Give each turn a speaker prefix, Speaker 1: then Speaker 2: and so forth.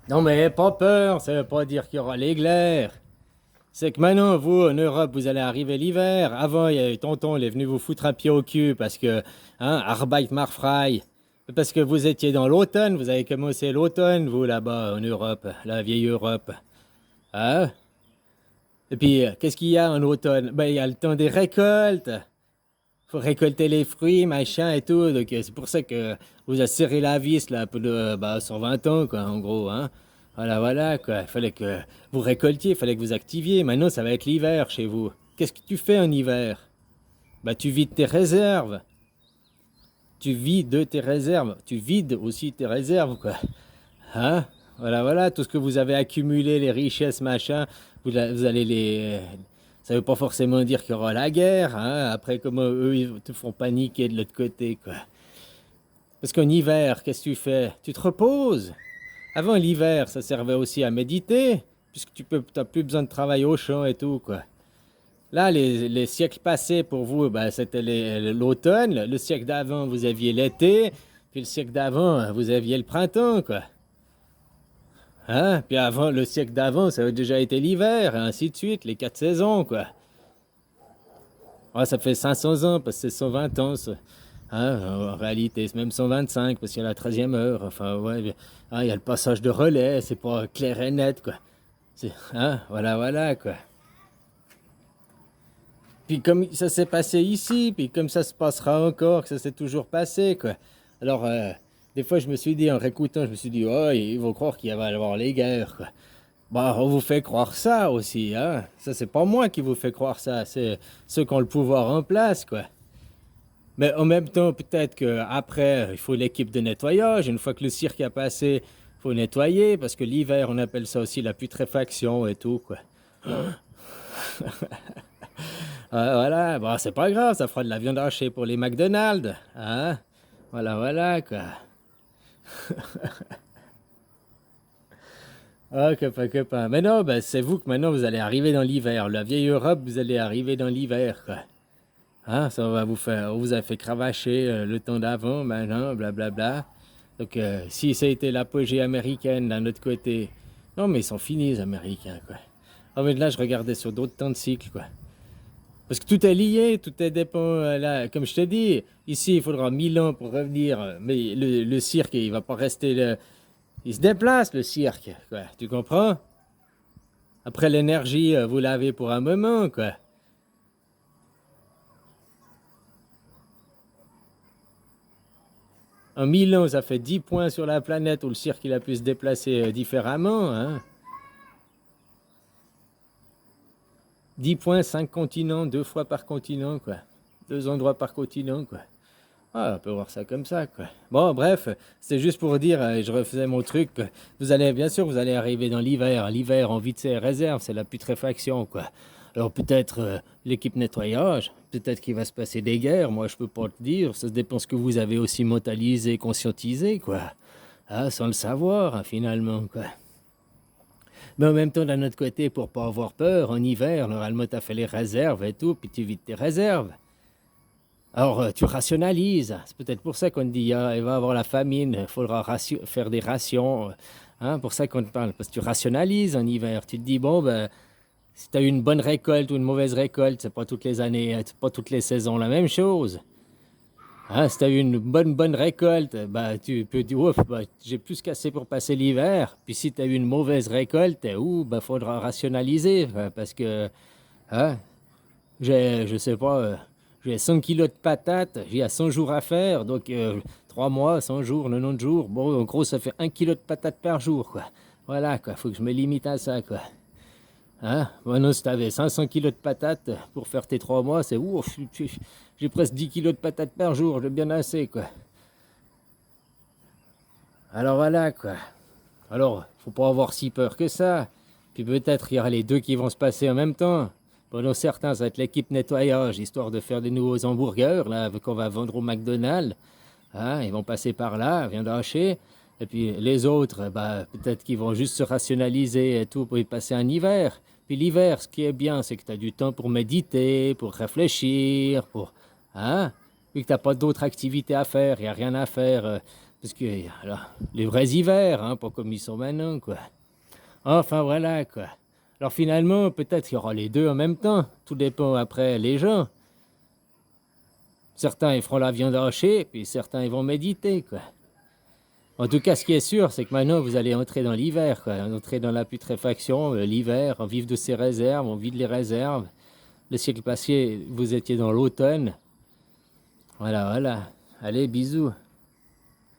Speaker 1: Non mais pas peur, ça veut pas dire qu'il y aura les glaires. C'est que maintenant, vous, en Europe, vous allez arriver l'hiver. Avant, il y a eu tonton, il est venu vous foutre un pied au cul parce que, Arbeit macht frei. Parce que vous étiez dans l'automne, vous avez commencé l'automne, vous, là-bas, en Europe, la vieille Europe. Hein? Et puis, qu'est-ce qu'il y a en automne? Ben, il y a le temps des récoltes. Faut récolter les fruits, machin et tout. Donc, c'est pour ça que vous a serré la vis, là, pour bah, sur 20 ans, quoi, en gros, hein. Voilà, voilà, quoi. Il fallait que vous récoltiez, il fallait que vous activiez. Maintenant, ça va être l'hiver chez vous. Qu'est-ce que tu fais en hiver? Bah, tu vides tes réserves. Tu vides tes réserves. Tu vides aussi tes réserves, quoi. Hein? Voilà, voilà, tout ce que vous avez accumulé, les richesses, machin, vous allez les. Ça veut pas forcément dire qu'il y aura la guerre, hein? Après, comment eux, ils te font paniquer de l'autre côté, quoi. Parce qu'en hiver, qu'est-ce que tu fais? Tu te reposes. Avant l'hiver, ça servait aussi à méditer, puisque t'as plus besoin de travailler au champ et tout, quoi. Là, les siècles passés pour vous, ben, c'était l'automne. Le siècle d'avant, vous aviez l'été. Puis le siècle d'avant, vous aviez le printemps, quoi. Hein? Puis avant, le siècle d'avant, ça a déjà été l'hiver, et ainsi de suite, les 4 saisons, quoi. Ouais, ça fait 500 ans, parce que c'est 120 ans, ça. Hein? En réalité, c'est même 125, parce qu'il y a la 13e heure. Enfin, ouais, il y a le passage de relais, c'est pas clair et net, quoi. Hein? Voilà, voilà, quoi. Puis comme ça s'est passé ici, puis comme ça se passera encore, que ça s'est toujours passé, quoi. Alors, des fois, je me suis dit, en réécoutant, je me suis dit, oh, ils vont croire qu'il va y avoir les guerres, quoi. Bah, on vous fait croire ça aussi, hein. Ça, c'est pas moi qui vous fait croire ça, c'est ceux qui ont le pouvoir en place, quoi. Mais en même temps, peut-être qu'après, il faut l'équipe de nettoyage. Une fois que le cirque a passé, il faut nettoyer, parce que l'hiver, on appelle ça aussi la putréfaction et tout, quoi. Voilà, bon, c'est pas grave, ça fera de la viande hachée pour les McDonald's, hein. Voilà, voilà, quoi. Ah, copain, copain. Mais non, ben, c'est vous que maintenant vous allez arriver dans l'hiver. La vieille Europe, vous allez arriver dans l'hiver, quoi. Hein, ça va vous faire, on vous a fait cravacher le temps d'avant, maintenant, blablabla. Donc, si ça a été l'apogée américaine d'un autre côté, non, mais ils sont finis, les Américains, quoi. Ah, mais là, je regardais sur d'autres temps de cycle, quoi. Parce que tout est lié, tout est dépend, là. Comme je te dis, ici, il faudra 1000 ans pour revenir. Mais le cirque, il va pas rester. Il se déplace, le cirque, quoi. Tu comprends? Après l'énergie, vous l'avez pour un moment, quoi. En 1000 ans, ça fait 10 points sur la planète où le cirque il a pu se déplacer différemment. Hein? 10 points, 5 continents, 2 fois par continent, quoi. 2 endroits par continent, quoi. Ah, on peut voir ça comme ça, quoi. Bon, bref, c'est juste pour dire, je refaisais mon truc. Vous allez, bien sûr, vous allez arriver dans l'hiver. L'hiver, on vide ses réserves, c'est la putréfaction, quoi. Alors peut-être l'équipe nettoyage, peut-être qu'il va se passer des guerres, moi je peux pas te dire, ça dépend ce que vous avez aussi mentalisé, conscientisé, quoi. Ah, sans le savoir, hein, finalement, quoi. Mais en même temps, d'un autre côté, pour pas avoir peur, en hiver, normalement, t'as fait les réserves et tout, puis tu vides tes réserves. Alors, tu rationalises. C'est peut-être pour ça qu'on te dit, ah, il va y avoir la famine, il faudra faire des rations. Hein, pour ça qu'on te parle. Parce que tu rationalises en hiver. Tu te dis, bon, ben, si tu as eu une bonne récolte ou une mauvaise récolte, c'est pas toutes les années, c'est pas toutes les saisons la même chose. Hein, si tu as eu une bonne récolte, bah, tu peux dire, ouf, bah, j'ai plus qu'assez pour passer l'hiver. Puis si tu as eu une mauvaise récolte, bah, faudra rationaliser. Parce que, hein, je sais pas, j'ai 100 kilos de patates, j'ai à 100 jours à faire, donc 3 mois, 100 jours, 90 jours. Bon, en gros, ça fait 1 kilo de patates par jour, quoi. Voilà, quoi, faut que je me limite à ça, quoi. Hein? Maintenant, si t'avais 500 kilos de patates pour faire tes 3 mois, c'est ouf, j'ai presque 10 kilos de patates par jour, j'ai bien assez, quoi. Alors voilà, quoi. Alors, faut pas avoir si peur que ça. Puis peut-être il y aura les deux qui vont se passer en même temps. Pendant certains, ça va être l'équipe nettoyage, histoire de faire des nouveaux hamburgers, là, qu'on va vendre au McDonald's. Hein, ils vont passer par là, viande hachée. Et puis les autres, bah, peut-être qu'ils vont juste se rationaliser et tout pour y passer un hiver. Puis l'hiver, ce qui est bien, c'est que tu as du temps pour méditer, pour réfléchir, pour... Hein? Puis que tu n'as pas d'autres activités à faire, il n'y a rien à faire. Parce que là, les vrais hivers, hein, pas comme ils sont maintenant, quoi. Enfin, voilà, quoi. Alors finalement, peut-être qu'il y aura les deux en même temps. Tout dépend après les gens. Certains, ils feront la viande hachée, puis certains, ils vont méditer, quoi. En tout cas, ce qui est sûr, c'est que maintenant, vous allez entrer dans l'hiver, quoi. Entrer dans la putréfaction, l'hiver, on vivre de ses réserves, on vide les réserves. Le siècle passé, vous étiez dans l'automne. Voilà, voilà. Allez, bisous.